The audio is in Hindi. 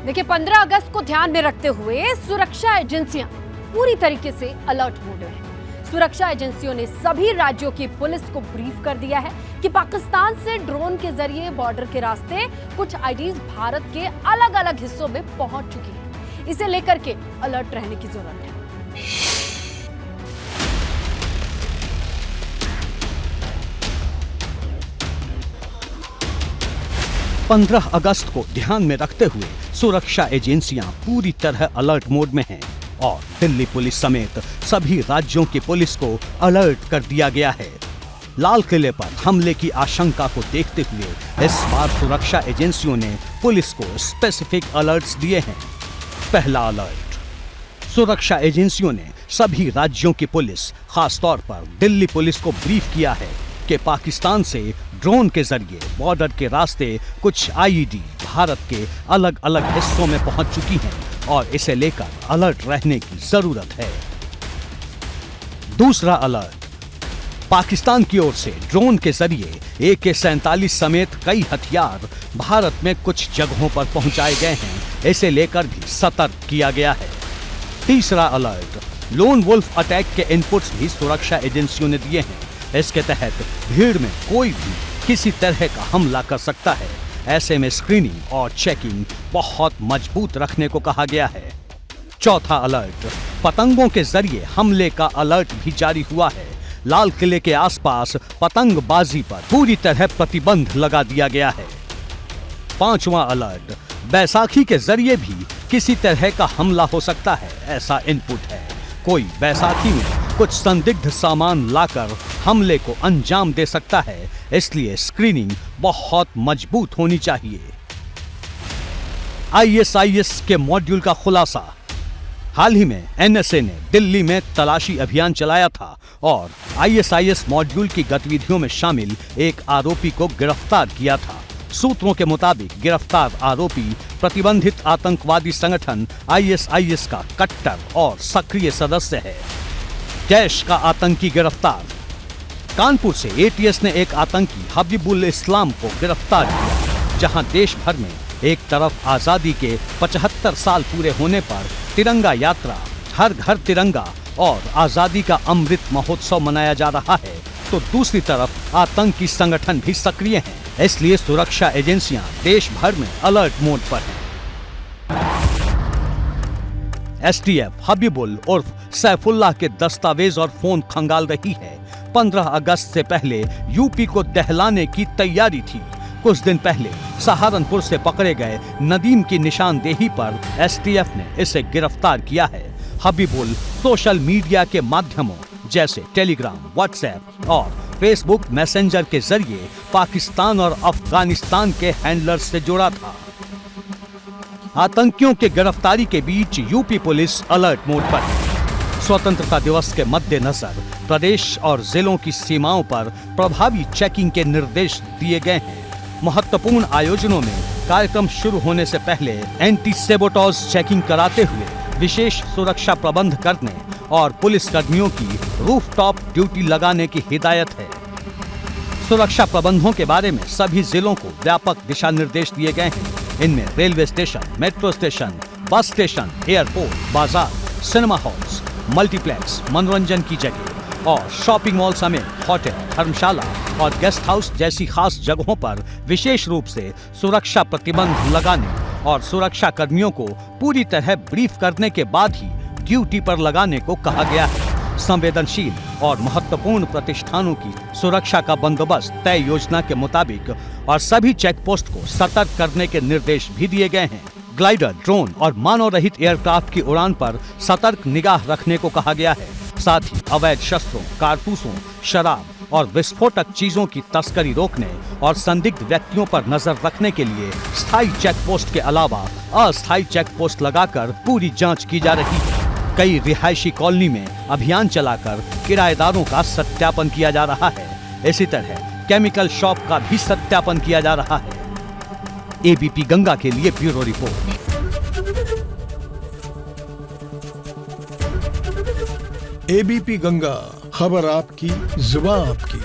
देखिए 15 अगस्त को ध्यान में रखते हुए सुरक्षा एजेंसियां पूरी तरीके से अलर्ट मोड में हैं। सुरक्षा एजेंसियों ने सभी राज्यों की पुलिस को ब्रीफ कर दिया है कि पाकिस्तान से ड्रोन के जरिए बॉर्डर के रास्ते कुछ आईडीज भारत के अलग अलग हिस्सों में पहुंच चुकी है। इसे लेकर के अलर्ट रहने की जरूरत है। 15 अगस्त को ध्यान में रखते हुए सुरक्षा एजेंसियां पूरी तरह अलर्ट मोड में हैं और दिल्ली पुलिस समेत सभी राज्यों की पुलिस को अलर्ट कर दिया गया है। लाल किले पर हमले की आशंका को देखते हुए इस बार सुरक्षा एजेंसियों ने पुलिस को स्पेसिफिक अलर्ट्स दिए हैं। पहला अलर्ट, सुरक्षा एजेंसियों ने सभी राज्यों की पुलिस, खासतौर पर दिल्ली पुलिस को ब्रीफ किया है कि पाकिस्तान से ड्रोन के जरिए बॉर्डर के रास्ते कुछ आईईडी भारत के अलग अलग हिस्सों में पहुंच चुकी हैं और इसे लेकर अलर्ट रहने की जरूरत है। दूसरा अलर्ट, पाकिस्तान की ओर से ड्रोन के जरिए AK-47 समेत कई हथियार भारत में कुछ जगहों पर पहुंचाए गए हैं, इसे लेकर भी सतर्क किया गया है। तीसरा अलर्ट, लोन वुल्फ अटैक के इनपुट्स भी सुरक्षा एजेंसियों ने दिए हैं। इसके तहत भीड़ में कोई भी किसी तरह का हमला कर सकता है। ऐसे में स्क्रीनिंग और चेकिंग बहुत मजबूत रखने को कहा गया है। चौथा अलर्ट, पतंगों के जरिए हमले का अलर्ट भी जारी हुआ है। लाल किले के आसपास पतंगबाजी पर पूरी तरह प्रतिबंध लगा दिया गया है। पांचवां अलर्ट, बैसाखी के जरिए भी किसी तरह का हमला हो सकता है, ऐसा इनपुट है। कोई बैसाखी में कुछ संदिग्ध सामान लाकर हमले को अंजाम दे सकता है, इसलिए स्क्रीनिंग बहुत मजबूत होनी चाहिए। ISIS के मॉड्यूल का खुलासा, हाल ही में NSA ने दिल्ली में तलाशी अभियान चलाया था और ISIS मॉड्यूल की गतिविधियों में शामिल एक आरोपी को गिरफ्तार किया था। सूत्रों के मुताबिक गिरफ्तार आरोपी प्रतिबंधित आतंकवादी संगठन ISIS का कट्टर और सक्रिय सदस्य है। जैश का आतंकी गिरफ्तार, कानपुर से ATS ने एक आतंकी हबीबुल इस्लाम को गिरफ्तार किया, जहां देश भर में एक तरफ आजादी के 75 साल पूरे होने पर तिरंगा यात्रा, हर घर तिरंगा और आजादी का अमृत महोत्सव मनाया जा रहा है, तो दूसरी तरफ आतंकी संगठन भी सक्रिय हैं। इसलिए सुरक्षा एजेंसियां देश भर में अलर्ट मोड पर हैं। STF हबीबुल उर्फ सैफुल्लाह के दस्तावेज और फोन खंगाल रही है। 15 अगस्त से पहले यूपी को दहलाने की तैयारी थी। कुछ दिन पहले सहारनपुर से पकड़े गए नदीम की निशानदेही पर STF ने इसे गिरफ्तार किया है। हबीबुल सोशल मीडिया के माध्यमों जैसे टेलीग्राम, व्हाट्सएप और फेसबुक मैसेंजर के जरिए पाकिस्तान और अफगानिस्तान के हैंडलर्स से जुड़ा था। आतंकियों के गिरफ्तारी के बीच यूपी पुलिस अलर्ट मोड पर है। स्वतंत्रता दिवस के मद्देनजर प्रदेश और जिलों की सीमाओं पर प्रभावी चेकिंग के निर्देश दिए गए हैं। महत्वपूर्ण आयोजनों में कार्यक्रम शुरू होने से पहले एंटी सेबोटॉज चेकिंग कराते हुए विशेष सुरक्षा प्रबंध करने और पुलिस कर्मियों की रूफटॉप ड्यूटी लगाने की हिदायत है। सुरक्षा प्रबंधों के बारे में सभी जिलों को व्यापक दिशा निर्देश दिए गए हैं। इनमें railway station, metro station, bus station, airport, बाजार, सिनेमा हॉल्स, मल्टीप्लेक्स, मनोरंजन की जगह और शॉपिंग मॉल समेत होटल, धर्मशाला और गेस्ट हाउस जैसी खास जगहों पर विशेष रूप से सुरक्षा प्रतिबंध लगाने और सुरक्षा कर्मियों को पूरी तरह ब्रीफ करने के बाद ही ड्यूटी पर लगाने को कहा गया है। संवेदनशील और महत्वपूर्ण प्रतिष्ठानों की सुरक्षा का बंदोबस्त तय योजना के मुताबिक और सभी चेक पोस्ट को सतर्क करने के निर्देश भी दिए गए हैं। ग्लाइडर, ड्रोन और मानव रहित एयरक्राफ्ट की उड़ान पर सतर्क निगाह रखने को कहा गया है। साथ ही अवैध शस्त्रों, कारतूसों, शराब और विस्फोटक चीजों की तस्करी रोकने और संदिग्ध व्यक्तियों पर नजर रखने के लिए स्थायी चेक पोस्ट के अलावा अस्थायी चेक पोस्ट लगाकर पूरी जांच की जा रही है। कई रिहायशी कॉलोनी में अभियान चलाकर किराएदारों का सत्यापन किया जा रहा है। इसी तरह केमिकल शॉप का भी सत्यापन किया जा रहा है। ABP गंगा के लिए ब्यूरो रिपोर्ट। ABP गंगा, खबर आपकी, जुबान आपकी।